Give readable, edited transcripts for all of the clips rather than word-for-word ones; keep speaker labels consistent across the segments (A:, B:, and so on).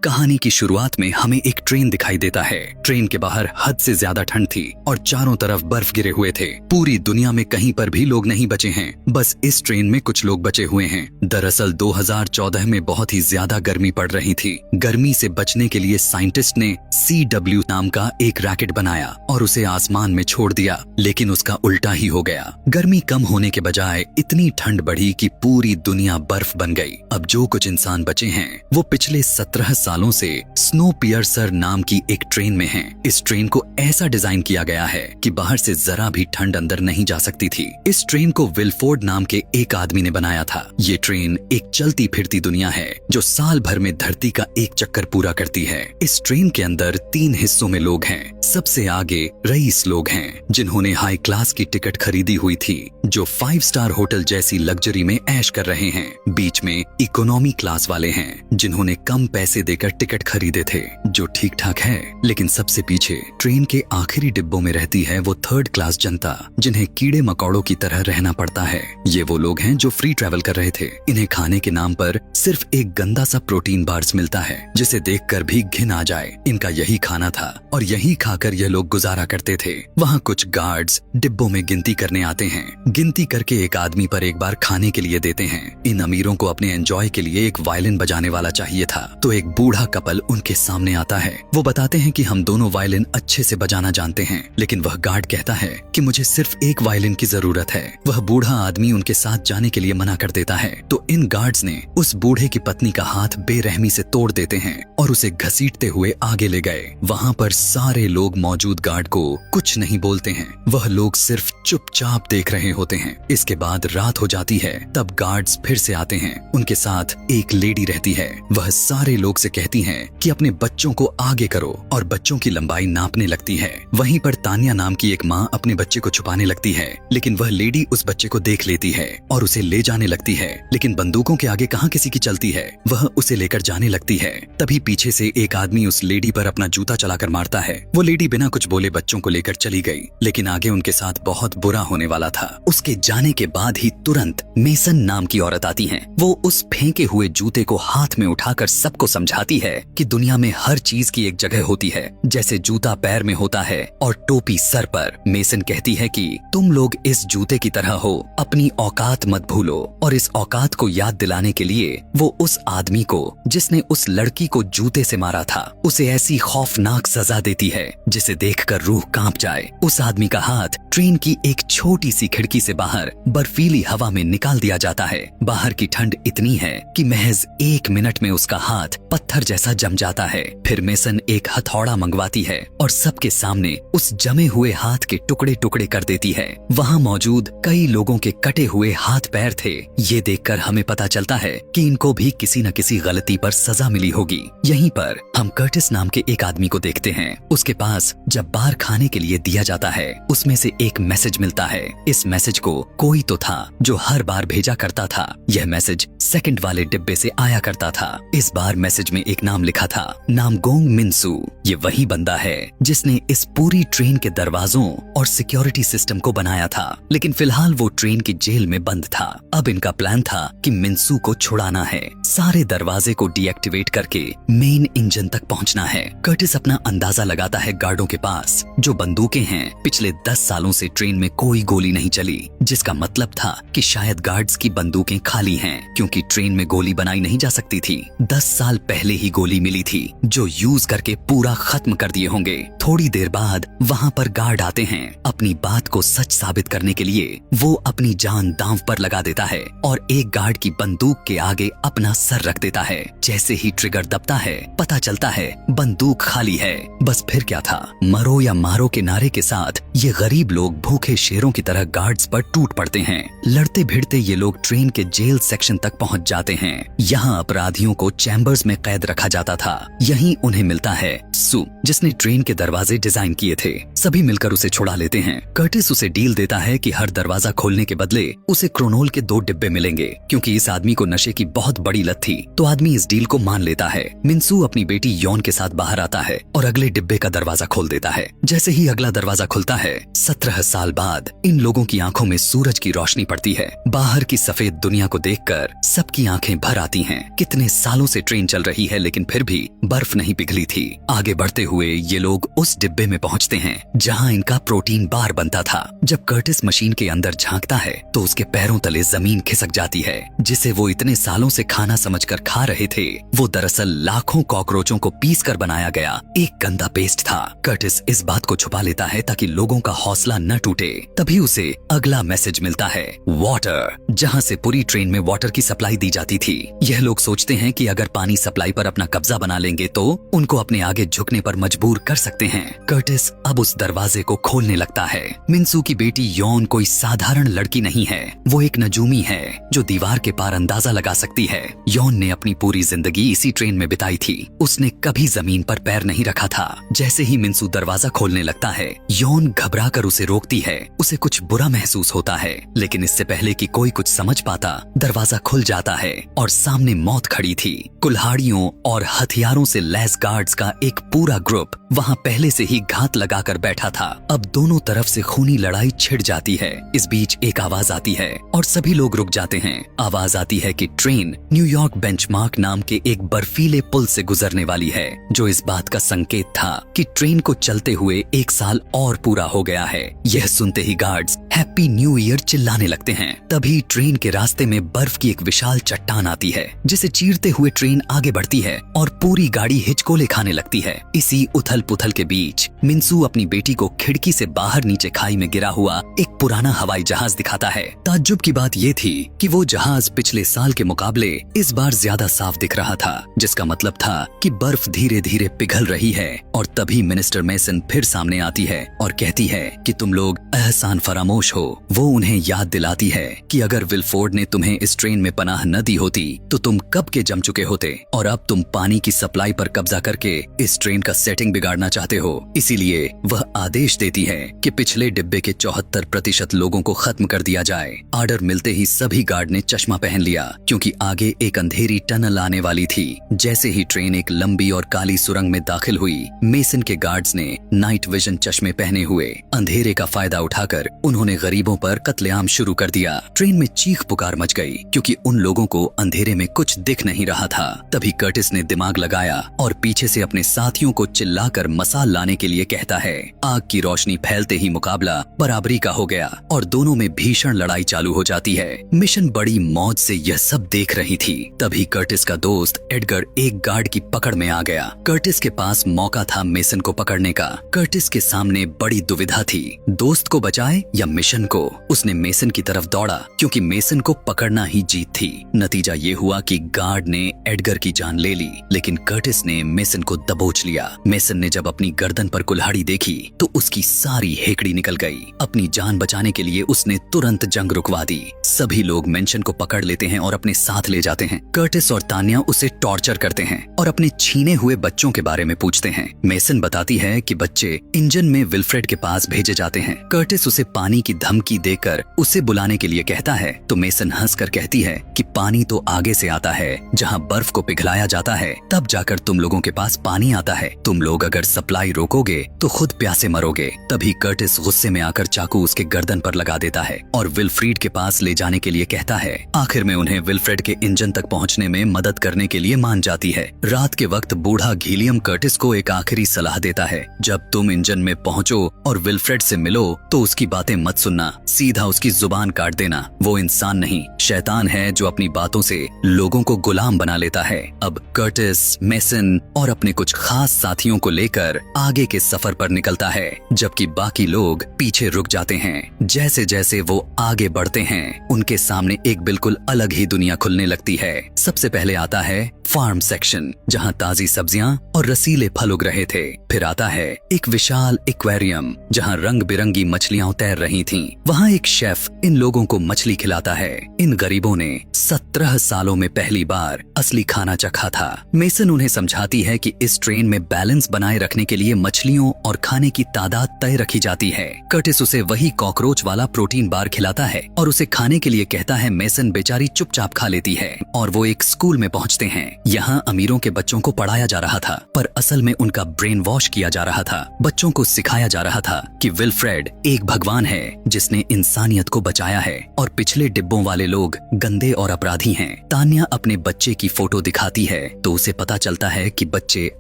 A: कहानी की शुरुआत में हमें एक ट्रेन दिखाई देता है। ट्रेन के बाहर हद से ज्यादा ठंड थी और चारों तरफ बर्फ गिरे हुए थे। पूरी दुनिया में कहीं पर भी लोग नहीं बचे हैं, बस इस ट्रेन में कुछ लोग बचे हुए हैं। दरअसल 2014 में बहुत ही ज्यादा गर्मी पड़ रही थी। गर्मी से बचने के लिए साइंटिस्ट ने CW नाम का एक रैकेट बनाया और उसे आसमान में छोड़ दिया, लेकिन उसका उल्टा ही हो गया। गर्मी कम होने के बजाय इतनी ठंड बढ़ी कि पूरी दुनिया बर्फ बन गई। अब जो कुछ इंसान बचे हैं वो पिछले 17 सालों से स्नोपियर्सर नाम की एक ट्रेन में हैं। इस ट्रेन को ऐसा डिजाइन किया गया है कि बाहर से जरा भी ठंड अंदर नहीं जा सकती थी। इस ट्रेन को विलफोर्ड नाम के एक आदमी ने बनाया था। ये ट्रेन एक चलती फिरती दुनिया है जो साल भर में धरती का एक चक्कर पूरा करती है। इस ट्रेन के अंदर 3 हिस्सों में लोग हैं। सबसे आगे रईस लोग हैं जिन्होंने हाई क्लास की टिकट खरीदी हुई थी, जो 5 स्टार होटल जैसी लग्जरी में ऐश कर रहे हैं। बीच में इकोनॉमी क्लास वाले हैं जिन्होंने कम पैसे देकर टिकट खरीदे थे, जो ठीक ठाक है। लेकिन सबसे पीछे ट्रेन के आखिरी डिब्बों में रहती है वो 3rd क्लास जनता, जिन्हें कीड़े मकोड़ों की तरह रहना पड़ता है। ये वो लोग हैं जो फ्री ट्रैवल कर रहे थे। इन्हें खाने के नाम पर सिर्फ एक गंदा सा प्रोटीन बार्स मिलता है जिसे देखकर भी घिन आ जाए। इनका यही खाना था और यही खाकर यह लोग गुजारा करते थे। वहाँ कुछ गार्ड्स डिब्बों में गिनती करने आते हैं। गिनती करके एक आदमी पर एक बार खाने के लिए देते हैं। इन अमीरों को अपने एंजॉय के लिए एक वायलिन बजाने वाला चाहिए था, तो एक बूढ़ा कपल उनके सामने आता है। वो बताते हैं कि हम दोनों वायलिन अच्छे से बजाना जानते हैं, लेकिन वह गार्ड कहता है कि मुझे सिर्फ एक वायलिन की जरूरत है। वह बूढ़ा आदमी उनके साथ जाने के लिए मना कर देता है, तो इन गार्ड्स ने उस बूढ़े की पत्नी का हाथ बेरहमी से तोड़ देते हैं और उसे घसीटते हुए आगे ले गए। वहाँ पर सारे लोग मौजूद गार्ड को कुछ नहीं बोलते हैं। वह लोग सिर्फ चुपचाप देख रहे होते हैं। इसके बाद रात हो जाती है। तब गार्ड्स फिर से आते हैं। उनके साथ एक लेडी रहती है। वह सारे लोग से कहती है कि अपने बच्चों को आगे करो और बच्चों की लंबाई नापने लगती है। वहीं पर तान्या नाम की एक माँ अपने बच्चे को छुपाने लगती है, लेकिन वह लेडी उस बच्चे को देख लेती है और उसे ले जाने लगती है। लेकिन बंदूकों के आगे कहाँ किसी की चलती है। वह उसे लेकर जाने लगती है। तभी पीछे से एक आदमी उस लेडी पर अपना जूता चलाकर मारता है। वो लेडी बिना कुछ बोले बच्चों को लेकर चली गई, लेकिन आगे उनके साथ बहुत बुरा होने वाला था। उसके जाने के बाद ही तुरंत मेसन नाम की औरत आती है। वो उस फेंके हुए जूते को हाथ में उठाकर सबको समझाती है कि दुनिया में हर चीज की एक जगह होती है, जैसे जूता पैर में होता है और टोपी सर पर। मेसन कहती है कि तुम लोग इस जूते की तरह हो, अपनी औकात मत भूलो। और इस औकात को याद दिलाने के लिए वो उस आदमी को जिसने उस लड़की को जूते से मारा था, उसे ऐसी खौफनाक सजा देती है जिसे देखकर रूह कांप जाए। उस आदमी का हाथ ट्रेन की एक छोटी सी खिड़की से बाहर बर्फीली हवा में निकाल दिया जाता है। बाहर की ठंड इतनी है कि महज 1 मिनट में उसका हाथ पत्थर जैसा जम जाता है। फिर मेसन एक हथौड़ा मंगवाती है और सबके सामने उस जमे हुए हाथ के टुकड़े टुकड़े कर देती है। वहाँ मौजूद कई लोगों के कटे हुए हाथ पैर थे। ये देखकर हमें पता चलता है कि इनको भी किसी न किसी गलती पर सजा मिली होगी। यहीं पर हम कर्टिस नाम के एक आदमी को देखते हैं। उसके पास जब बार खाने के लिए दिया जाता है, उसमें से एक मैसेज मिलता है। इस मैसेज को कोई तो था जो हर बार भेजा करता था। यह मैसेज 2nd वाले डिब्बे से आया करता था। इस बार मैसेज में एक नाम लिखा था, नामगोंग मिनसू। ये वही बंदा है जिसने इस पूरी ट्रेन के दरवाजों और सिक्योरिटी सिस्टम को बनाया था, लेकिन फिलहाल वो ट्रेन की जेल में बंद था। अब इनका प्लान था कि मिनसू को छुड़ाना है। सारे दरवाजे को डीएक्टिवेट करके मेन इंजन तक पहुंचना है। कर्टिस अपना अंदाजा लगाता है गार्डों के पास जो बंदूकें हैं। पिछले 10 सालों से ट्रेन में कोई गोली नहीं चली, जिसका मतलब था कि शायद गार्ड्स की बंदूकें खाली हैं, क्योंकि ट्रेन में गोली बनाई नहीं जा सकती थी। 10 साल पहले ही गोली मिली थी जो यूज करके पूरा खत्म कर दिए होंगे। थोड़ी देर बाद वहाँ पर गार्ड आते हैं। अपनी बात को सच साबित करने के लिए वो अपनी जान दांव पर लगा देता है और एक गार्ड की बंदूक के आगे अपना सर रख देता है। जैसे ही ट्रिगर दबता है, पता चलता है बंदूक खाली है। बस फिर क्या था, मरो या मारो के नारे के साथ ये गरीब लोग भूखे शेरों की तरह गार्ड्स पर टूट पड़ते हैं। लड़ते भिड़ते ये लोग ट्रेन के जेल सेक्शन तक पहुंच जाते हैं। यहाँ अपराधियों को चैम्बर्स में कैद रखा जाता था। यहीं उन्हें मिलता है सू, जिसने ट्रेन के दरवाजे डिजाइन किए थे। सभी मिलकर उसे छुड़ा लेते हैं। कर्टिस उसे डील देता है कि हर दरवाजा खोलने के बदले उसे क्रोनोल के 2 डिब्बे मिलेंगे। क्योंकि इस आदमी को नशे की बहुत बड़ी लत थी, तो आदमी इस डील को मान लेता है। मिनसू मिन्सू अपनी बेटी यॉन के साथ बाहर आता है और अगले डिब्बे का दरवाजा खोल देता है। जैसे ही अगला दरवाजा खुलता है, 17 साल बाद इन लोगों की आंखों में सूरज की रोशनी पड़ती है। बाहर की सफेद दुनिया को देखकर सबकी आंखें भर आती हैं। कितने सालों से ट्रेन चल रही है लेकिन फिर भी बर्फ नहीं पिघली थी। आगे बढ़ते हुए ये लोग उस डिब्बे में पहुंचते हैं जहां इनका प्रोटीन बार बनता था। जब कर्टिस मशीन के अंदर झांकता है तो उसके पैरों तले जमीन खिसक जाती है। जिसे वो इतने सालों से खाना समझकर खा रहे थे, वो दरअसल लाखों कॉकरोचों को पीस कर बनाया गया एक गंदा पेस्ट था। कर्टिस इस बात को छुपा लेता है ताकि लोगों का हौसला न टूटे। तभी उसे अगला मैसेज मिलता है, वाटर, जहां से पूरी ट्रेन में वाटर की सप्लाई दी जाती थी। यह लोग सोचते हैं कि अगर पानी सप्लाई पर अपना कब्जा बना लेंगे तो उनको अपने आगे झुकने पर मजबूर कर सकते हैं। कर्टिस अब उस दरवाजे को खोलने लगता है। मिन्सू की बेटी यॉन कोई साधारण लड़की नहीं है, वो एक नजूमी है जो दीवार के पार अंदाजा लगा सकती है। यॉन ने अपनी पूरी जिंदगी इसी ट्रेन में बिताई थी। उसने कभी जमीन पर पैर नहीं रखा था। जैसे ही मिन्सू दरवाजा खोलने लगता है, यॉन घबरा कर उसे रोकती है। उसे कुछ बुरा महसूस होता है, लेकिन इससे पहले कि कोई कुछ समझ पाता, दरवाजा खुल जाता है और सामने मौत खड़ी थी। कुल्हाड़ियों और हथियारों से लैस गार्ड्स का एक पूरा ग्रुप वहां पहले से ही घात लगाकर बैठा था। अब दोनों तरफ से खूनी लड़ाई छिड़ जाती है। इस बीच एक आवाज आती है और सभी लोग रुक जाते हैं। आवाज आती है कि ट्रेन न्यूयॉर्क बेंचमार्क नाम के एक बर्फीले पुल से गुजरने वाली है, जो इस बात का संकेत था कि ट्रेन को चलते हुए 1 साल और पूरा हो गया है। यह सुनते ही गार्ड्स हैप्पी न्यू ईयर चिल्लाने लगते हैं। तभी ट्रेन के रास्ते में बर्फ की एक विशाल चट्टान आती है, जिसे चीरते हुए ट्रेन आगे बढ़ती है और पूरी गाड़ी हिचकोले खाने लगती है। इसी उथल पुथल के बीच मिन्सू अपनी बेटी को खिड़की से बाहर नीचे खाई में गिरा हुआ एक पुराना हवाई जहाज दिखाता है। ताज्जुब की बात यह थी कि वो जहाज पिछले साल के मुकाबले इस बार ज्यादा साफ दिख रहा था, जिसका मतलब था कि बर्फ धीरे धीरे पिघल रही है। और तभी मिनिस्टर मेसन फिर सामने आती है और कहती है कि तुम लोग एहसान फरामोश हो। वो उन्हें याद दिलाती है कि अगर विलफोर्ड ने तुम्हें इस ट्रेन में पनाह न दी होती तो तुम कब के जम चुके होते, और अब तुम पानी की सप्लाई पर कब्जा करके इस ट्रेन का सेटिंग बिगाड़ना चाहते हो। इसीलिए वह आदेश देती है कि पिछले डिब्बे के 74% लोगों को खत्म कर दिया जाए। आर्डर मिलते ही सभी गार्ड ने चश्मा पहन लिया, क्योंकि आगे एक अंधेरी टनल आने वाली थी। जैसे ही ट्रेन एक लंबी और काली सुरंग में दाखिल हुई, मेसन के गार्ड्स ने नाइट विजन चश्मे पहने हुए अंधेरे का फायदा उठाकर उन्होंने गरीबों पर कत्लेआम शुरू कर दिया। ट्रेन में चीख पुकार मच गई, क्योंकि उन लोगों को अंधेरे में कुछ दिख नहीं रहा था। तभी कर्टिस ने दिमाग लगाया और पीछे से अपने साथियों को चिल्लाकर मसाल लाने के लिए कहता है। आग की रोशनी फैलते ही मुकाबला बराबरी का हो गया और दोनों में भीषण लड़ाई चालू हो जाती है। मिशन बड़ी मौज से यह सब देख रही थी। तभी कर्टिस का दोस्त एडगर एक गार्ड की पकड़ में आ गया। कर्टिस के पास मौका था मेसन को पकड़ने का। कर्टिस के सामने बड़ी दुविधा थी, दोस्त को बचाए या मिशन को। उसने मेसन की तरफ दौड़ा, क्योंकि मेसन को पकड़ना ही जीत थी। नतीजा ये हुआ कि गार्ड ने एडगर की जान ले ली, लेकिन कर्टिस ने मेसन को दबोच लिया। मेसन ने जब अपनी गर्दन पर कुल्हाड़ी देखी तो उसकी सारी हेकड़ी निकल गई। अपनी जान बचाने के लिए उसने तुरंत जंग रुकवा दी। सभी लोग मेंशन को पकड़ लेते हैं और अपने साथ ले जाते हैं। कर्टिस और तान्या उसे टॉर्चर करते हैं और अपने छीने हुए बच्चों के बारे में पूछते हैं। मेसन बताती है कि बच्चे इंजन में विल्फ्रेड के पास भेजे जाते हैं। कर्टिस उसे पानी की धमकी देकर उसे बुलाने के लिए कहता है, तो मेसन हंसकर कहती है कि पानी तो आगे से आता है, जहाँ बर्फ को पिघलाया जाता है, तब जाकर तुम लोगों के पास पानी आता है। तुम लोग अगर सप्लाई रोकोगे तो खुद प्यासे मरोगे। तभी कर्टिस गुस्से में आकर चाकू उसके गर्दन पर लगा देता है और विल्फ्रीड के पास ले जाने के लिए कहता है। आखिर में उन्हें विल्फ्रेड के इंजन तक पहुंचने में मदद करने के लिए मान जाती है। रात के वक्त बूढ़ा घीलियम कर्टिस को एक आखिरी सलाह देता है, जब तुम इंजन में पहुंचो और विल्फ्रेड से मिलो तो उसकी बातें मत सुनना, सीधा उसकी जुबान काट देना। वो इंसान नहीं, शैतान है जो अपनी बातों से लोगों को गुलाम बना लेता है। अब कर्टिस, मेसन और अपने कुछ खास साथियों को लेकर आगे के सफर पर निकलता है, जबकि बाकी लोग पीछे रुक जाते हैं। जैसे जैसे वो आगे बढ़ते हैं, उनके सामने एक बिल्कुल अलग ही दुनिया खुलने लगती है। सबसे पहले आता है फार्म सेक्शन, जहाँ ताजी सब्जियां और रसीले फल उग रहे थे। फिर आता है एक विशाल एक्वेरियम, जहाँ रंग बिरंगी मछलियां तैर रही थीं। वहाँ एक शेफ इन लोगों को मछली खिलाता है। इन गरीबों ने 17 सालों में पहली बार असली खाना चखा था। मेसन उन्हें समझाती है कि इस ट्रेन में बैलेंस बनाए रखने के लिए मछलियों और खाने की तादाद तय रखी जाती है। कर्टिस उसे वही कॉकरोच वाला प्रोटीन बार खिलाता है और उसे खाने के लिए कहता है। मेसन बेचारी चुपचाप खा लेती है और वो एक स्कूल में पहुँचते हैं। यहाँ अमीरों अमीरों के बच्चों को पढ़ाया जा रहा था, पर असल में उनका ब्रेन वॉश किया जा रहा था। बच्चों को सिखाया जा रहा था कि विल्फ्रेड एक भगवान है जिसने इंसानियत को बचाया है और पिछले डिब्बों वाले लोग गंदे और अपराधी हैं। तान्या अपने बच्चे की फोटो दिखाती है तो उसे पता चलता है कि बच्चे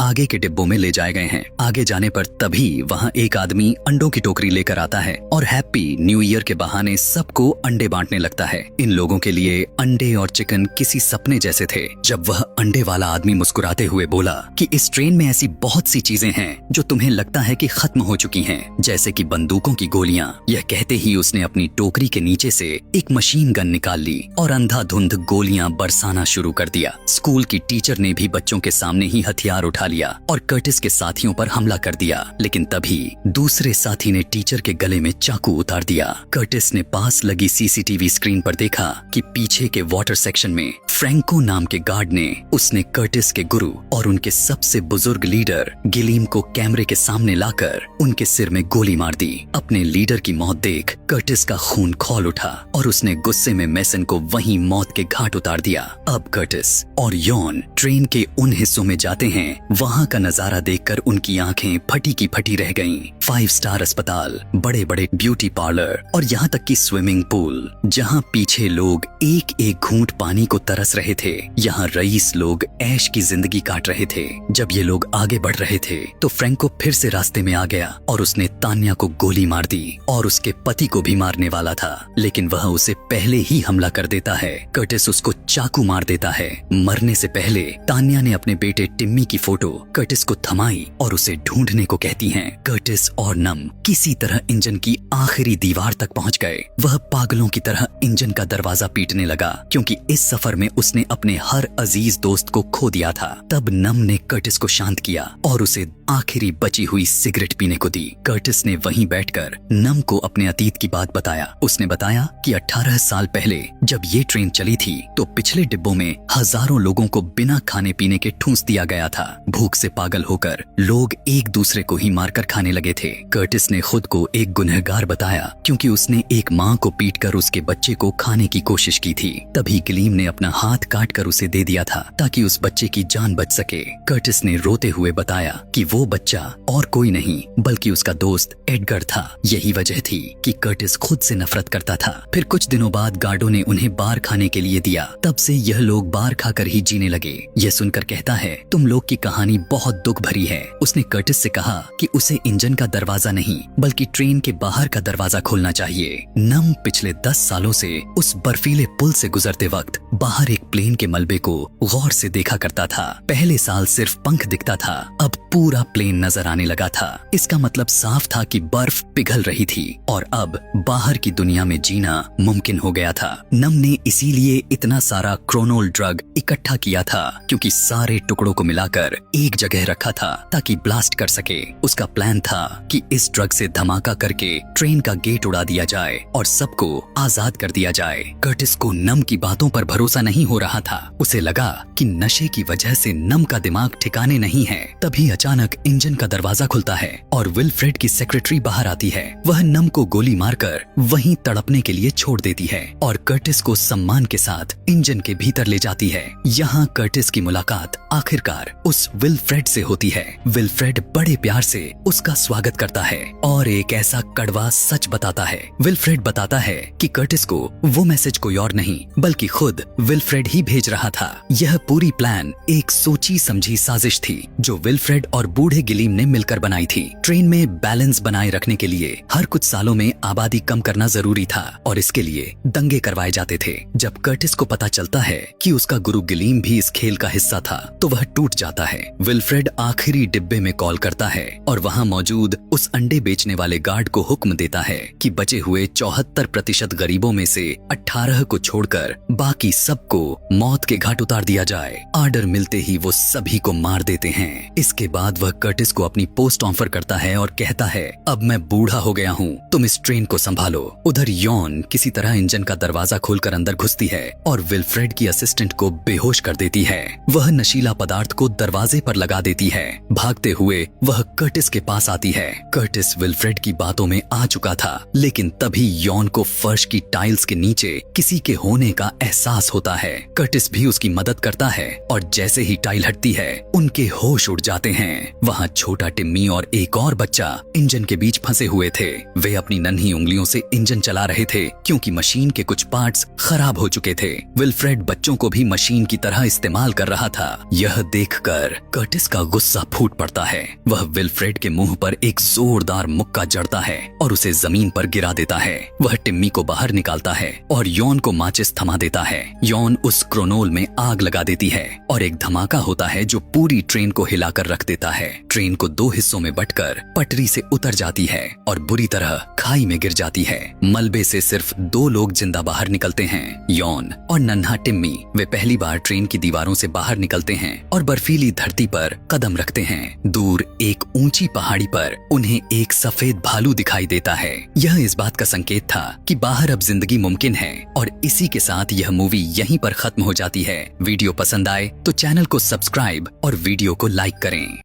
A: आगे के डिब्बों में ले जाए गए हैं। आगे जाने पर तभी वहाँ एक आदमी अंडों की टोकरी लेकर आता है और हैप्पी न्यू ईयर के बहाने सबको अंडे बांटने लगता है। इन लोगों के लिए अंडे और चिकन किसी सपने जैसे थे। जब वह अंडे वाला आदमी मुस्कुराते हुए बोला कि इस ट्रेन में ऐसी बहुत सी चीजें हैं जो तुम्हें लगता है कि खत्म हो चुकी हैं, जैसे कि बंदूकों की गोलियां। यह कहते ही उसने अपनी टोकरी के नीचे से एक मशीन गन निकाल ली और अंधाधुंध गोलियां बरसाना शुरू कर दिया। स्कूल की टीचर ने भी बच्चों के सामने ही हथियार उठा लिया और कर्टिस के साथियों पर हमला कर दिया, लेकिन तभी दूसरे साथी ने टीचर के गले में चाकू उतार दिया। कर्टिस ने पास लगी सीसीटीवी स्क्रीन पर देखा कि पीछे के वाटर सेक्शन में फ्रैंको नाम के गार्ड ने उसने कर्टिस के गुरु और उनके सबसे बुजुर्ग लीडर गिलीम को कैमरे के सामने लाकर उनके सिर में गोली मार दी। अपने लीडर की मौत देख कर्टिस का खून खौल उठा और उसने गुस्से में मेसन को वहीं मौत के घाट उतार दिया। अब कर्टिस और यॉन ट्रेन के उन हिस्सों में जाते हैं, वहाँ का नजारा देखकर उनकी आंखें फटी की फटी रह गईं। 5 स्टार अस्पताल, बड़े बड़े ब्यूटी पार्लर और यहाँ तक कि स्विमिंग पूल, जहाँ पीछे लोग एक एक घूंट पानी को तरस रहे थे, यहाँ रईस लोग ऐश की जिंदगी काट रहे थे। जब ये लोग आगे बढ़ रहे थे तो फ्रैंको फिर से रास्ते में आ गया और उसने तान्या को गोली मार दी और उसके पति को भी मारने वाला था, लेकिन वह उसे पहले ही हमला कर देता है। कर्टिस उसको चाकू मार देता है। मरने से पहले तान्या ने अपने बेटे टिम्मी की फोटो कर्टिस को थमाई और उसे ढूंढने को कहती हैं। कर्टिस और नम किसी तरह इंजन की आखिरी दीवार तक पहुंच गए। वह पागलों की तरह इंजन का दरवाजा पीटने लगा क्योंकि इस सफर में उसने अपने हर अजीज दोस्त को खो दिया था। तब नम ने कर्टिस को शांत किया और उसे आखिरी बची हुई सिगरेट पीने को दी। कर्टिस ने वहीं बैठकर नम को अपने अतीत की बात बताया। उसने बताया कि 18 साल पहले जब ये ट्रेन चली थी तो पिछले डिब्बों में हजारों लोगों को बिना खाने पीने के ठूंस दिया गया था। भूख से पागल होकर लोग एक दूसरे को ही मारकर खाने लगे थे। कर्टिस ने खुद को एक गुनहगार बताया क्योंकि उसने एक माँ को पीटकर उसके बच्चे को खाने की कोशिश की थी। तभी गिलीम ने अपना हाथ काट कर उसे दे दिया था ताकि उस बच्चे की जान बच सके। कर्टिस ने रोते हुए बताया कि वो बच्चा और कोई नहीं बल्कि उसका दोस्त एडगर था। यही वजह थी कि कर्टिस खुद से नफरत करता था। फिर कुछ दिनों बाद गार्डों ने उन्हें बार खाने के लिए दिया। तब से यह लोग बार खाकर ही जीने लगे। यह सुनकर कहता है, तुम लोग की कहानी बहुत दुख भरी है। उसने कर्टिस से कहा कि उसे इंजन का दरवाजा नहीं बल्कि ट्रेन के बाहर का दरवाजा खोलना चाहिए। नम पिछले 10 सालों से उस बर्फीले पुल से गुजरते वक्त बाहर एक प्लेन के मलबे को गौर से देखा करता था। पहले साल सिर्फ पंख दिखता था, अब पूरा प्लेन नजर आने लगा था। इसका मतलब साफ था कि बर्फ पिघल रही थी और अब बाहर की दुनिया में जीना मुमकिन हो गया था। नम ने इसीलिए इतना सारा क्रोनोल ड्रग इकट्ठा किया था क्योंकि सारे टुकड़ों को मिलाकर एक जगह रखा था ताकि ब्लास्ट कर सके। उसका प्लान था कि इस ड्रग से धमाका करके ट्रेन का गेट उड़ा दिया जाए और सबको आजाद कर दिया जाए। कर्टिस को नम की बातों पर भरोसा नहीं हो रहा था। उसे लगा कि नशे की वजह से नम का दिमाग ठिकाने नहीं है। तभी अचानक इंजन का दरवाजा खुलता है और विल्फ्रेड की सेक्रेटरी बाहर आती है। वह नम को गोली मारकर वहीं तड़पने के लिए छोड़ देती है और कर्टिस को सम्मान के साथ इंजन के भीतर ले जाती है। यहाँ कर्टिस की मुलाकात आखिरकार उस विल्फ्रेड से होती है। विल्फ्रेड बड़े प्यार से उसका स्वागत करता है और एक ऐसा कड़वा सच बताता है। विल्फ्रेड बताता है कि कर्टिस को वो मैसेज कोई और नहीं बल्कि खुद विल्फ्रेड ही भेज रहा था। यह पूरी प्लान एक सोची समझी साजिश थी जो विल्फ्रेड और बूढ़े गिलीम ने मिलकर बनाई थी। ट्रेन में बैलेंस बनाए रखने के लिए हर कुछ सालों में आबादी कम करना जरूरी था और इसके लिए दंगे करवाए जाते थे। जब कर्टिस को पता चलता है कि उसका गुरु गिलीम भी इस खेल का हिस्सा था तो वह टूट जाता है। विल्फ्रेड आखिरी डिब्बे में कॉल करता है और वहाँ मौजूद उस अंडे बेचने वाले गार्ड को हुक्म देता है कि बचे हुए 74% गरीबों में से 18 को छोड़कर बाकी सबको मौत के घाट उतार दिया जाए। आर्डर मिलते ही वो सभी को मार देते हैं। इसके बाद वह कर्टिस को अपनी पोस्ट ऑफर करता है और कहता है, अब मैं बूढ़ा हो गया हूँ, तुम इस ट्रेन को संभालो। उधर यॉन किसी तरह इंजन का दरवाजा खोलकर अंदर घुसती है और विल्फ्रेड की असिस्टेंट को बेहोश कर देती है। वह नशीला पदार्थ को दरवाजे पर लगा देती है। भागते हुए वह कर्टिस के पास आती है। कर्टिस विल्फ्रेड की बातों में आ चुका था, लेकिन तभी यॉन को फर्श की टाइल्स के नीचे किसी के होने का एहसास होता है। कर्टिस भी उसकी मदद करता है और जैसे ही टाइल हटती है उनके होश उड़ जाते हैं। वहाँ छोटा टिम्मी और एक और बच्चा इंजन के बीच फंसे हुए थे। वे अपनी नन्ही उंगलियों से इंजन चला रहे थे क्योंकि मशीन के कुछ पार्ट्स खराब हो चुके थे। विल्फ्रेड बच्चों को भी मशीन की तरह इस्तेमाल कर रहा था। यह देखकर कर्टिस का गुस्सा फूट पड़ता है। वह विल्फ्रेड के मुंह पर एक जोरदार मुक्का जड़ता है और उसे जमीन पर गिरा देता है। वह टिम्मी को बाहर निकालता है और यॉन को माचिस थमा देता है। यॉन उस क्रोनोल में आग लगा देती है और एक धमाका होता है जो पूरी ट्रेन को हिलाकर रख देता है। ट्रेन को दो हिस्सों में बंटकर पटरी से उतर जाती है और बुरी तरह खाई में गिर जाती है। मलबे से सिर्फ 2 लोग जिंदा बाहर निकलते हैं, यॉन और नन्हा टिम्मी। वे पहली बार ट्रेन की दीवारों से बाहर निकलते हैं और बर्फीली धरती पर कदम रखते हैं। दूर एक ऊंची पहाड़ी पर उन्हें एक सफेद भालू दिखाई देता है। यह इस बात का संकेत था कि बाहर अब जिंदगी मुमकिन है। और इसी के साथ यह मूवी यहीं पर खत्म हो जाती है। वीडियो पसंद आए तो चैनल को सब्सक्राइब और वीडियो को लाइक करें।